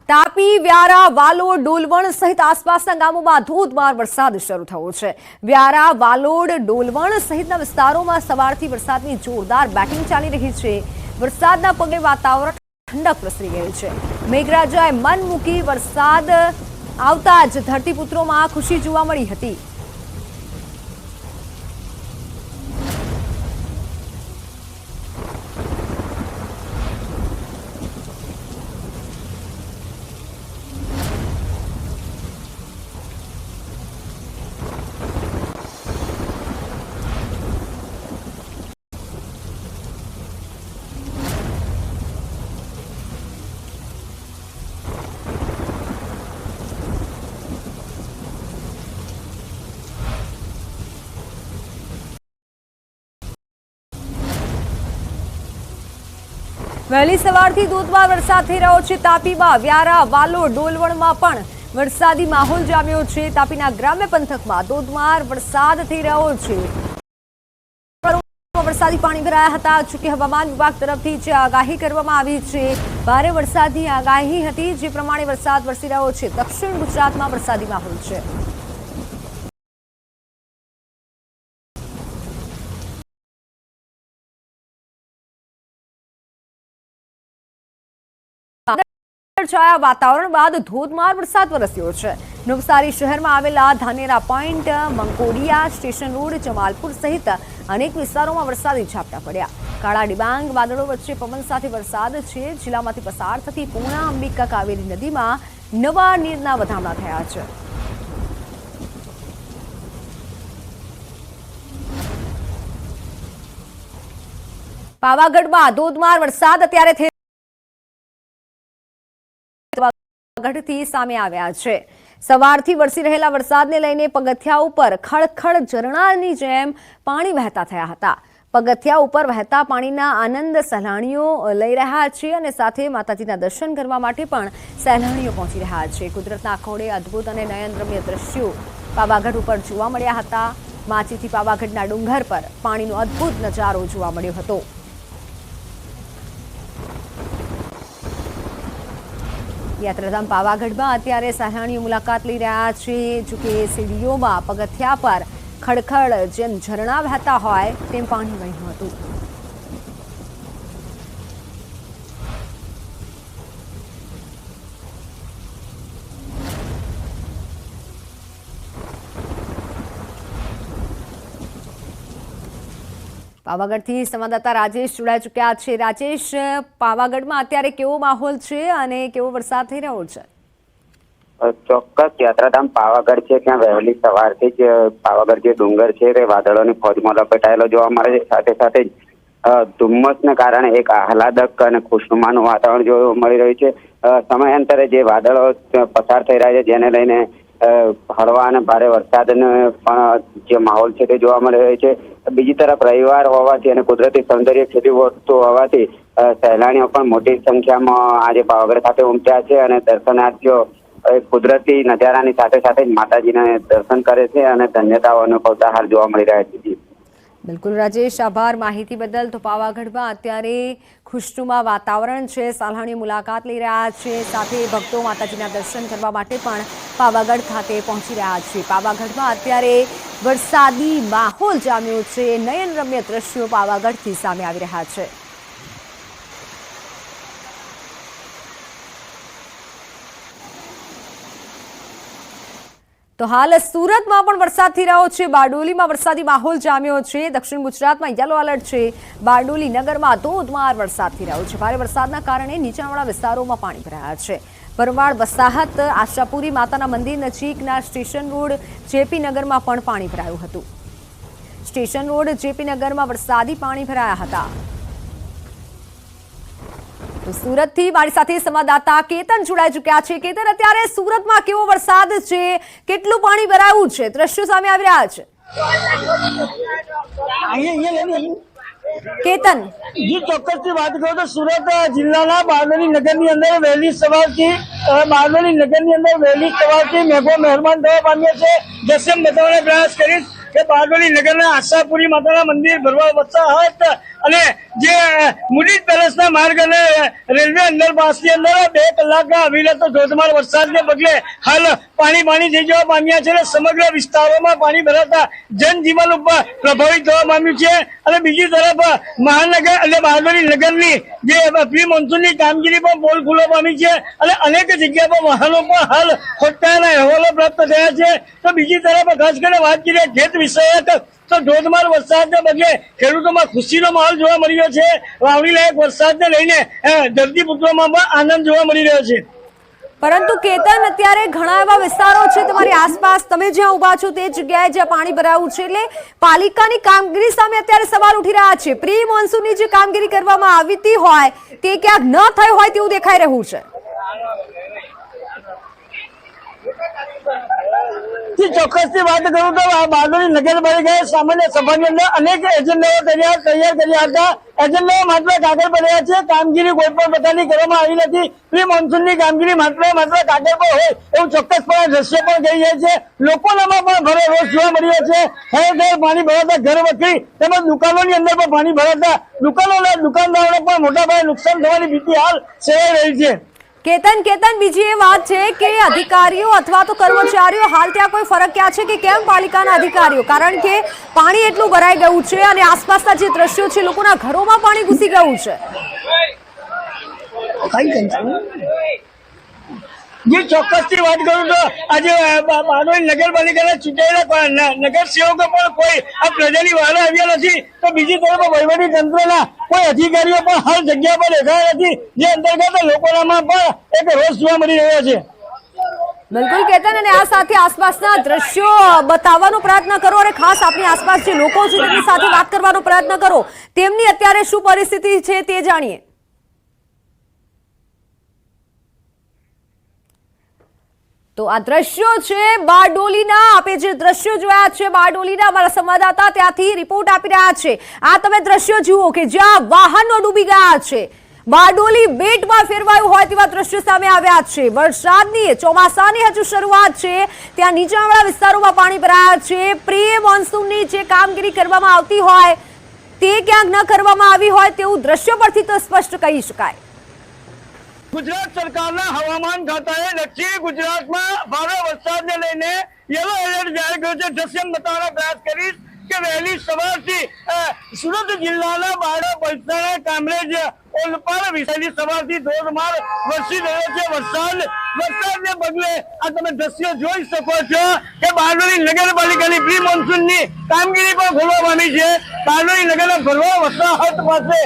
તાપી, વ્યારા, વાલોડ, ડોલવણ સહિત આસપાસના ગામોમાં ધોધમાર વરસાદ શરૂ થયો છે। વ્યારા, વાલોડ, ડોલવણ સહિતના વિસ્તારોમાં સવારથી વરસાદની જોરદાર બેટિંગ ચાલી રહી છે। વરસાદના પગલે વાતાવરણ ઠંડક પ્રસરી ગયું છે। મેઘરાજાએ મન મૂકી વરસાદ આવતા જ ધરતીપુત્રોમાં ખુશી જોવા મળી હતી। વહેલી સવારથી ધોધમાર વરસાદ થઈ રહ્યો છે। તાપીમાં, વ્યારા, વાલોડ, ડોલવણમાં પણ વરસાદી માહોલ જામ્યો છે। તાપીના ગ્રામ્ય પંથકમાં ધોધમાર વરસાદ થઈ રહ્યો છે। વરસાદી પાણી ભરાયા હતા। જોકે હવામાન વિભાગ તરફથી જે આગાહી કરવામાં આવી છે, ભારે વરસાદની આગાહી હતી, જે પ્રમાણે વરસાદ વરસી રહ્યો છે। દક્ષિણ ગુજરાતમાં વરસાદી માહોલ છે। છાયા વાતાવરણ બાદ ધોધમાર વરસાદ વરસ્યો છે। નવસારી શહેરમાં આવેલા Dhanera point, Mankodiya, station road, Jamalpur સહિત અનેક વિસ્તારોમાં વરસાદી ઝાપટા પડ્યા। કાળા ડિબાંગ વાદળો વચ્ચે પવન સાથે વરસાદ છે। જિલ્લામાંથી પસાર થતી પૂર્ણા અંબિકા કાવેરી નદીમાં નવા નીરના વધામણા થયા છે। પાવાગઢમાં ધોધમાર વરસાદ અત્યારે થી સામે આવ્યા છે। સવારથી વરસી રહેલા વરસાદને લઈને પગથિયા ઉપર ખળખળ ઝરણાની જેમ પાણી વહેતા થયા હતા। પગથિયા ઉપર વહેતા પાણીના આનંદ સહેલાણીઓ લઈ રહ્યા છે અને સાથે માતાજીના દર્શન કરવા માટે પણ સહેલાણીઓ પહોંચી રહ્યા છે। કુદરતના ખોળે અદ્ભુત અને નયનરમ્ય દ્રશ્યો પાવાગઢ ઉપર જોવા મળ્યા હતા। માચીથી પાવાગઢના ડુંગર પર પાણીનો અદ્ભુત નજારો જોવા મળ્યો હતો। યાત્રાધામ પાવાગઢમાં અત્યારે સહેલાણીઓ મુલાકાત લઈ રહ્યા છે। જોકે સીડીઓમાં પગથિયા પર ખડખડ જેમ ઝરણા વહેતા હોય તેમ પાણી વહેતું હતું। પાવાગઢથી સંવાદદાતા રાજેશ જોડાઈ ચૂક્યા છે। રાજેશ, પાવાગઢમાં અત્યારે કેવો માહોલ છે અને કેવો વરસાદ થઈ રહ્યો છે? ચોક્કસ યાત્રાધામ પાવાગઢ છે, ત્યાં વહેલી સવારથી જ પાવાગઢ જે ડુંગર છે તે વાદળોની ફોજમાં લપેટાયેલો જોવા મળે છે। સાથે સાથે જ ધુમ્મસને કારણે એક આહલાદક અને ખુશનુમાનું વાતાવરણ જોવા મળી રહ્યું છે। સમયાંતરે જે વાદળો પસાર થઈ રહ્યા છે, જેને લઈને હળવા અને ભારે વરસાદનો પણ જે માહોલ છે તે જોવા મળી રહ્યો છે। બીજી તરફ રવિવાર હોવાથી અને કુદરતી સૌંદર્ય ખેતી હોવાથી સહેલાણીઓ પણ મોટી સંખ્યામાં આજે પાવાગઢ ખાતે ઉમટ્યા છે અને દર્શનાર્થીઓ કુદરતી નજારાની સાથે સાથે જ માતાજીને દર્શન કરે છે અને ધન્યતાઓ અનુભવતા હાલ જોવા મળી રહ્યા છે। બિલકુલ રાજેશ, આભાર માહિતી બદલ। તો પાવાગઢમાં અત્યારે ખુશનુમા વાતાવરણ છે। સહેલાણીઓ મુલાકાત લઈ રહ્યા છે, સાથે ભક્તો માતાજીના દર્શન કરવા માટે પણ પાવાગઢ ખાતે પહોંચી રહ્યા છે। પાવાગઢમાં અત્યારે વરસાદી માહોલ જામ્યો છે। નયનરમ્ય દ્રશ્યો પાવાગઢથી સામે આવી રહ્યા છે। તો હાલ સુરતમાં પણ વરસાદ થઈ રહ્યો છે। બારડોલીમાં વરસાદી માહોલ જામ્યો છે। દક્ષિણ ગુજરાતમાં યલો એલર્ટ છે। બારડોલી નગરમાં ધોધમાર વરસાદ થઈ રહ્યો છે। ભારે વરસાદના કારણે નીચાણવાળા વિસ્તારોમાં પાણી ભરાયા છે। ભરવાડ, વસાહત, આશાપુરી માતાના મંદિર નજીકના સ્ટેશન રોડ, જેપી નગરમાં પણ પાણી ભરાયું હતું। સ્ટેશન રોડ, જેપી નગરમાં વરસાદી પાણી ભરાયા હતા। સુરતથી મારી સાથે સંવાદદાતા કેતન જોડાઈ ચૂક્યા છે। કેતન, અત્યારે સુરતમાં કેવો વરસાદ છે, કેટલું પાણી ભરાયું છે, દ્રશ્યો સામે આવી રહ્યા છે? કેતન जी ચોક્કસ की बात करो तो सूरत जिल्लाના બારડોલી નગરની અંદર વહેલી સવારથી મેઘો મહેરબાન થવા પામ્યા છે। દર્શન બતાવવાનો પ્રયાસ કરીશ કે બારડોલી નગરના આશાપુરી માતાના મંદિર, ભરવાડ, વસાહત અને જે મુડીજ પેલેસના માર્ગ અને રેલવે અંડરપાસની અંદર 2 કલાકના અવિરત ધોધમાર વરસાદને પગલે હાલ પાણી થઈ જવા પામ્યા છે અને સમગ્ર વિસ્તારોમાં પાણી ભરાતા જનજીવન ઉપર પ્રભાવિત થવા પામ્યું છે અને બીજી તરફ મહાનગર અને બહાદુરી નગરની જે પ્રી મોન્સૂનની કામગીરી પણ પોલ ખુલવા પામી છે અને અનેક જગ્યા પર વાહનો પણ હાલ ખોટકાના અહેવાલો પ્રાપ્ત થયા છે. તો બીજી તરફ ખાસ કરીને વાત કરીએ ખેત વિષયક તો ધોધમાર વરસાદને પગલે ખેડૂતોમાં ખુશીનો માહોલ જોવા મળી રહ્યો છે. વાવણી લાયક વરસાદને લઈને ધરતીપુત્રોમાં પણ આનંદ જોવા મળી રહ્યો છે. પરંતુ કેતન, અત્યારે ઘણા એવા વિસ્તારો છે તમારી આસપાસ, તમે જ્યાં ઉભા છો તે જગ્યાએ જ્યાં પાણી ભરાયું છે, એટલે પાલિકાની કામગીરી સામે અત્યારે સવાલ ઉઠી રહ્યા છે. પ્રી મોન્સૂનની જે કામગીરી કરવામાં આવી હોય તે ક્યાંક ન થઈ હોય તેવું દેખાઈ રહ્યું છે. ચોક્કસથી વાત કરું તો બહાદુરી નગરપાલિકાએ સામાન્ય સભાની અંદર અનેક એજન્ડાઓ તૈયાર કર્યા હતા. એજન્ડાઓ માત્ર કાગળ પર રહ્યા છે. કામગીરી કોઈ પણ પ્રકારની કરવામાં આવી નથી. પ્રી મોન્સૂનની કામગીરી માત્ર કાગળ પર હોય એવું ચોક્કસપણે દ્રશ્ય પણ થઈ જાય છે. લોકોનામાં પણ ભારે રોષ જોવા મળી રહ્યો છે. ઠેર ઠેર પાણી ભરાતા ઘર વખરી તેમજ દુકાનોની અંદર પણ પાણી ભરાતા દુકાનદારોને પણ મોટા પાયે નુકસાન થવાની ભીતિ હાલ સેવાઈ રહી છે. કેતન, બીજી એ વાત છે કે અધિકારીઓ અથવા તો કર્મચારીઓ હાલ ત્યાં કોઈ ફરક ક્યાં છે કે કેમ પાલિકાના અધિકારીઓ, કારણ કે પાણી એટલું ભરાઈ ગયું છે અને આસપાસના જે દ્રશ્યો છે લોકોના ઘરોમાં પાણી ઘૂસી ગયું છે. જે ચોક્કસથી વાત કરું તો આજે બહાદુરી નગરપાલિકાના ચૂંટાયેલા નગરસેવકો પણ કોઈ આ પ્રજાની વારે આવ્યા નથી. તો બીજી તરફ વહીવટી તંત્રના કોઈ અધિકારીઓ પણ હાલ જગ્યા પર દેખાયા નથી, જે અંતર્ગત લોકોનામાં પણ એક રોષ જોવા મળી રહ્યો છે. બિલકુલ કેતન, અને આ સાથે આસપાસના દ્રશ્યો બતાવવાનો પ્રયત્ન કરો અને ખાસ આપણી આસપાસ જે લોકો છે તેમની સાથે વાત કરવાનો પ્રયત્ન કરો, તેમની અત્યારે શું પરિસ્થિતિ છે તે જાણીએ. તો આ દ્રશ્યો છે બારડોલીના. આપે જે દ્રશ્યો જોયા છે બારડોલીના, અમારા સંવાદદાતા ત્યાંથી રિપોર્ટ આપી રહ્યા છે. આ તમે દ્રશ્યો જુઓ કે જ્યાં વાહનો ડૂબી ગયા છે. બારડોલી બેટમાં ફેરવાયું હોય તેવા દ્રશ્યો સામે આવ્યા છે. વરસાદની ચોમાસાની હજુ શરૂઆત છે, ત્યાં નીચાણવાળા વિસ્તારોમાં પાણી ભરાયા છે. પ્રી મોન્સૂનની જે કામગીરી કરવામાં આવતી હોય તે ક્યાંક ન કરવામાં આવી હોય તેવું દ્રશ્ય પરથી તો સ્પષ્ટ કહી શકાય. ગુજરાત સરકારના હવામાન ખાતાએ દક્ષિણ ગુજરાતમાં ભારે વરસાદને લઈને યલો એલર્ટ જાહેર કર્યો છે. દ્રશ્ય બતાવવાનો પ્રયાસ કરીશ કે વહેલી સવારથી સુરત જિલ્લાના બારડોલી, પલસાણા, કામરેજ, ઓલપાડ વિસ્તારની સવારથી ધોધમાર વરસી રહ્યો છે. વરસાદને પગલે આ તમે દ્રશ્યો જોઈ શકો છો કે બારડોલી નગરપાલિકાની પ્રી મોન્સૂનની કામગીરી પણ ખોલવા પામી છે. બારડોલી નગરના ભરવા વસાહત પાસે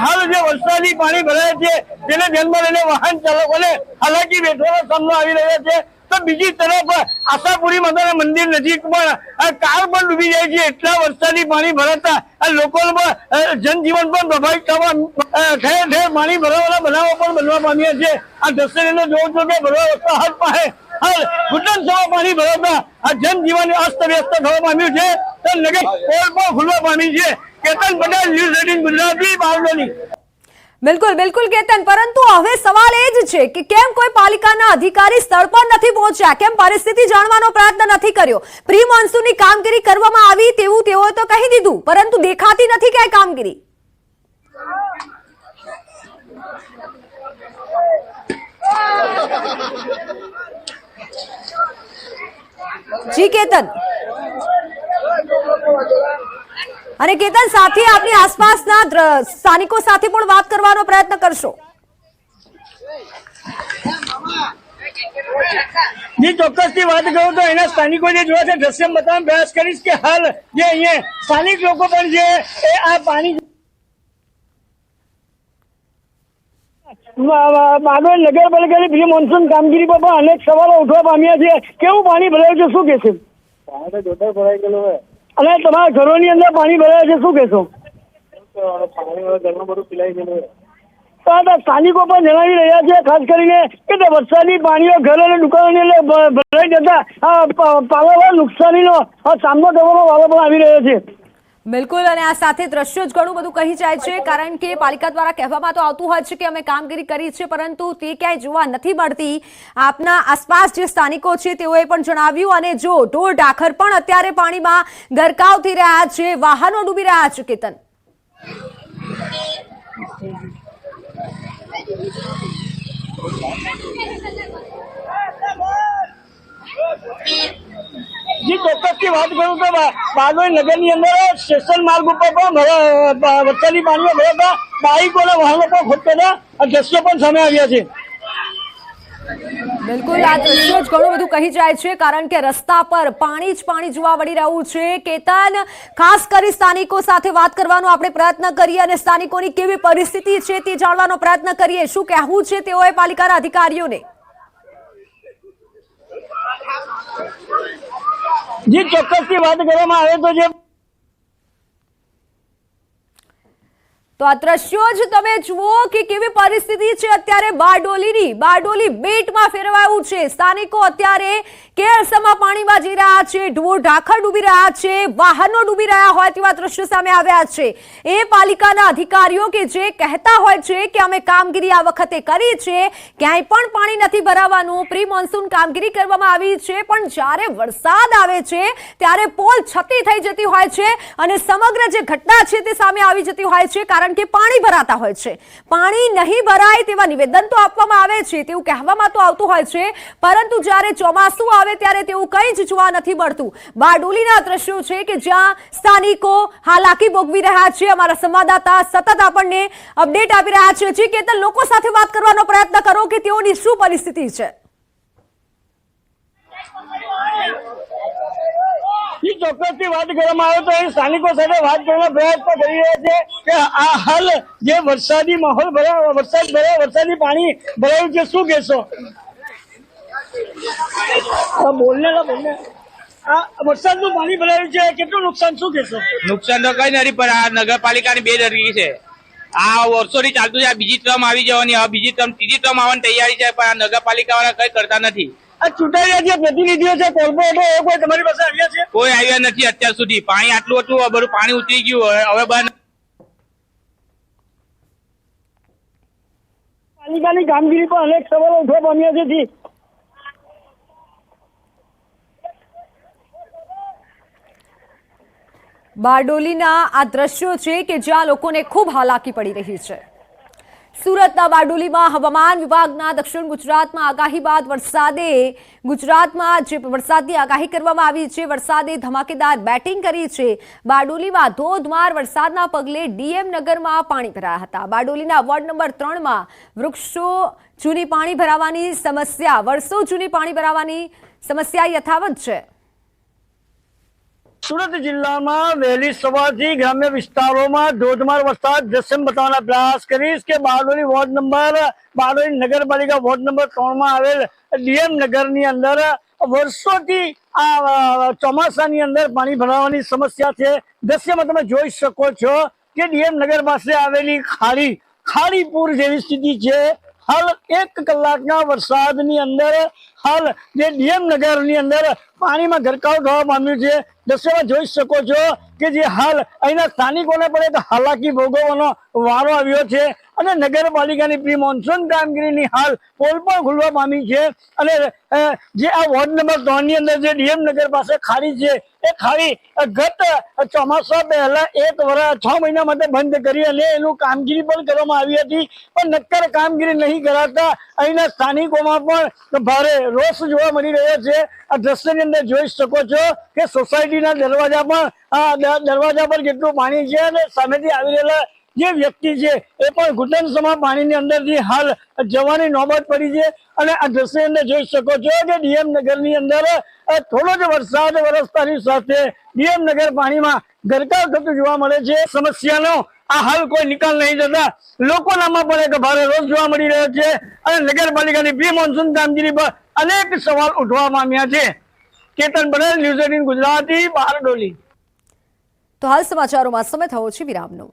હાલ જે વરસાદી પાણી ભરાય છે તેને ધ્યાનમાં લઈને વાહન ચાલકોને હાલાકી વેઠવાનો સામનો આવી રહ્યો છે. તો બીજી તરફ આશાપુરી માતાના મંદિર નજીક પણ કાર પણ ડૂબી જાય છે. એટલા વરસાદી પાણી ભરાતા લોકોમાં જનજીવન પણ પ્રભાવિત થવા ઠેર ઠેર પાણી ભરાવાના બનાવો પણ બનવા પામ્યા છે. આ દ્રશ્યને જોઉં છું કે ભરવા વસાહત પાસે હાલ ઘૂંટણસમાં પાણી ભરાતા આ જનજીવન અસ્તવ્યસ્ત થવા પામ્યું છે. તો નગર પોલ પણ ખુલવા પામી છે. કેતન પટેલ, ન્યૂઝ 18 ગુજરાતી, બારડોલી. બિલકુલ કેતન, પરંતુ હવે સવાલ એ જ છે કે કેમ કોઈ પાલિકાના અધિકારી સ્થળ પર નથી પહોંચ્યા, કેમ પરિસ્થિતિ જાણવાનો પ્રયત્ન નથી કર્યો. પ્રી મોન્સૂનની કામગીરી કરવામાં આવી તેવું તેઓએ તો કહી દીધું, પરંતુ દેખાતી નથી ક્યાંય કામગીરી. જી કેતન, અને કેતન સાથે આપની આસપાસના સ્થાનિકો સાથે પણ વાત કરવાનો પ્રયત્ન કરશો. જે ચોક્કસથી વાત કરું તો એના સ્થાનિકો જે જોયા છે દ્રશ્ય બતાવવાનો પ્રયાસ કરીશ કે હાલ જે અહીંયા સ્થાનિક લોકો પણ છે એ આ પાણી બારડોલી નગરપાલિકાની પ્રી મોન્સૂન કામગીરી પર પણ અનેક સવાલો ઉઠવા પામ્યા છે. કેવું પાણી ભરાયું છે, શું કહેશે? પાણી તો જોરદાર ભરાઈ ગયેલું હોય અને તમારા ઘરોની અંદર પાણી ભરાયા છે, શું કહેશો? પાણી ઘરમાં બધું પીલાઈ ગયેલું હોય. સ્થાનિકો પણ જણાવી રહ્યા છે ખાસ કરીને કે વરસાદી પાણીઓ ઘર અને દુકાનોની અંદર ભરાઈ જતા પાવાવાર નુકસાનીનો સામનો કરવાનો વારો પણ આવી રહ્યો છે. બિલકુલ, અને આ સાથે દ્રશ્યો જ ઘણું બધું કહી જાય છે, કારણ કે પાલિકા દ્વારા કહેવામાં તો આવતું હોય છે કે અમે કામગીરી કરી છે, પરંતુ તે ક્યાંય જોવા નથી મળતી. આપના આસપાસ જે સ્થાનિકો છે તેઓએ પણ જણાવ્યું, અને જો ઢોર ઢાખર પણ અત્યારે પાણીમાં ગરકાવ થઈ રહ્યા છે, વાહનો ડૂબી રહ્યા છે. કેતન, जी ચોક્કસથી વાત કરું તો બારડોલી નગરની અંદર સ્ટેશન માર્ગ ઉપર પણ વરસાદી પાણીમાં ભરાતા બાઇકો અને વાહનો પણ ખોટતા હતા. દ્રશ્યો પણ સામે આવ્યા છે. બિલકુલ, આ દ્રશ્યો જ ઘણું બધું કહી જાય છે, કારણ કે રસ્તા પર પાણી જ પાણી જોવા મળી રહ્યું છે. કેતન, ખાસ કરી સ્થાનિકો સાથે વાત કરવાનો આપણે પ્રયત્ન કરીએ અને સ્થાનિકોની કેવી પરિસ્થિતિ છે તે જાણવાનો પ્રયત્ન કરીએ. શું કહેવું છે તેઓએ પાલિકાના અધિકારીઓને? જી ચોક્કસથી વાત કરવામાં આવે તો જે તો આ દ્રશ્યો જ તમે જુઓ કે કેવી પરિસ્થિતિ છે અત્યારે બારડોલીની. બારડોલી બેટમાં ફેરવાયું છે. સ્થાનિકો અત્યારે કેરસમાં પાણીમાં જઈ રહ્યા છે, ઢોર ઢાંખર ડૂબી રહ્યા છે, વાહનો ડૂબી રહ્યા હોય તેવા દ્રશ્યો સામે આવ્યા છે. એ પાલિકાના અધિકારીઓ કે જે કહેતા હોય છે કે અમે કામગીરી આ વખતે કરી છે, ક્યાંય પણ પાણી નથી ભરાવાનું, પ્રી મોન્સૂન કામગીરી કરવામાં આવી છે, પણ જ્યારે વરસાદ આવે છે ત્યારે પોલ છતી થઈ જતી હોય છે અને સમગ્ર જે ઘટના છે તે સામે આવી જતી હોય છે, કારણ કે પાણી ભરાતા હોય છે. પાણી નહીં ભરાય તેવા નિવેદન તો આપવામાં આવે છે, તેવું કહેવામાં તો આવતું હોય છે, પરંતુ જ્યારે ચોમાસું આવે ત્યારે તેવું કંઈ જ જોવા નથી મળતું. બારડોલીના દ્રશ્યો છે કે જ્યાં સ્થાનિકો હાલાકી ભોગવી રહ્યા છે. અમારા સંવાદદાતા સતત આપણને અપડેટ આપી રહ્યા છે. જી કેતન, લોકો સાથે વાત કરવાનો પ્રયત્ન કરો કે તેઓની શું પરિસ્થિતિ છે. ચોક્કસથી વાત કરવામાં આવે તો એ સ્થાનિકો સાથે વાત કરવાનો પ્રયાસ પણ કરી રહ્યા છે કે આ હાલ જે વરસાદી માહોલ વરસાદી પાણી ભરાયું છે, શું કહેશો? બોલને આ વરસાદનું પાણી ભરાયું છે, કેટલું નુકસાન, શું કહેશો? નુકસાન તો કઈ નથી, પણ આ નગરપાલિકાની બેદરકારી છે. આ વર્ષોથી ચાલતું છે. આ બીજી ટર્મ આવી જવાની, હવે બીજી ટર્મ ત્રીજી ટર્મ આવવાની તૈયારી છે, પણ આ નગરપાલિકા વાળા કઈ કરતા નથી. આ ચૂંટાયેલા જે પ્રતિનિધિઓ છે, કોર્પોરેટરો, એ કોઈ તમારી પાસે આવ્યા છે? કોઈ આવ્યા નથી અત્યાર સુધી. પાણી આટલું હતું, બધું પાણી ઉતરી ગયું, હવે બંધ. પાલિકાની કામગીરી પર અનેક સવાલો ઉઠવા પામ્યા છે. બારડોલીના આ દ્રશ્યો છે કે જ્યાં લોકોને ખૂબ હાલાકી પડી રહી છે. સુરતના બારડોલીમાં હવામાન વિભાગના દક્ષિણ ગુજરાતમાં આગાહી બાદ ગુજરાતમાં જે વરસાદની આગાહી કરવામાં આવી છે, વરસાદે ધમાકેદાર બેટિંગ કરી છે. બારડોલીમાં ધોધમાર વરસાદના પગલે ડીએમ નગરમાં પાણી ભરાયા હતા. બારડોલીના વોર્ડ નંબર 3માં વર્ષો જૂની પાણી ભરાવાની સમસ્યા યથાવત છે. સુરત જિલ્લામાં વહેલી સવારથી ગ્રામ્ય વિસ્તારોમાં ધોધમાર વરસાદ દ્રશ્યમ બતાવવાના પ્રયાસ કરીશ કે બારડોલી નગરપાલિકા વોર્ડ નંબર 3માં આવેલ ડીએમ નગરની અંદર વર્ષોથી આ ચોમાસાની અંદર પાણી ભરાવાની સમસ્યા છે. દ્રશ્યમાં તમે જોઈ શકો છો કે ડીએમ નગર પાસે આવેલી ખાડીપુર જેવી સ્થિતિ છે. હાલ 1 કલાકના વરસાદની અંદર હાલ જે ડીએમ નગરની અંદર પાણીમાં ગરકાવ થવા પામ્યું છે. દ્રશ્યમાં જોઈ શકો છો કે જે હાલ અહીંના સ્થાનિકોને પણ એક હાલાકી ભોગવવાનો વારો આવ્યો છે અને નગરપાલિકાની પ્રી મોન્સૂન કામગીરીની હાલ પોલ પણ ખુલવા પામી છે. અને જે આ વોર્ડ નંબર 3 ની અંદર જે ડીએમ નગર પાસે ખાડી છે, એ ખાડી ગત ચોમાસા પહેલા 6 મહિના માટે બંધ કરી અને એનું કામગીરી પણ કરવામાં આવી હતી, પણ નક્કર કામગીરી નહીં કરાતા અહીંના સ્થાનિકોમાં પણ ભારે રોષ જોવા મળી રહ્યો છે. આ દ્રશ્યની અંદર જોઈ શકો છો કે સોસાયટીના દરવાજા પર કેટલું પાણી છે અને સામેથી આવી રહેલા જે વ્યક્તિ છે એ પણ ઘૂંટણસમા પાણીની અંદરથી હાલ જવાની નોબત પડી છે. અને આ દ્રશ્યની અંદર જોઈ શકો છો કે ડીએમ નગરની અંદર થોડો જ વરસાદ વરસતાની સાથે ડીએમ નગર પાણીમાં ગરકાવ થતું જોવા મળે છે. સમસ્યાનો આ હાલ કોઈ નિકાલ નહીં થતા લોકોનામાં પણ એક ભારે રોષ જોવા મળી રહ્યો છે અને નગરપાલિકાની પ્રી મોન્સૂન કામગીરી પર અનેક સવાલ ઉઠવા પામ્યા છે. કેતન પટેલ, ન્યૂઝ 18 ગુજરાતી, બારડોલી. તો હાલ સમાચારોમાં સમય થયો છે વિરામનો.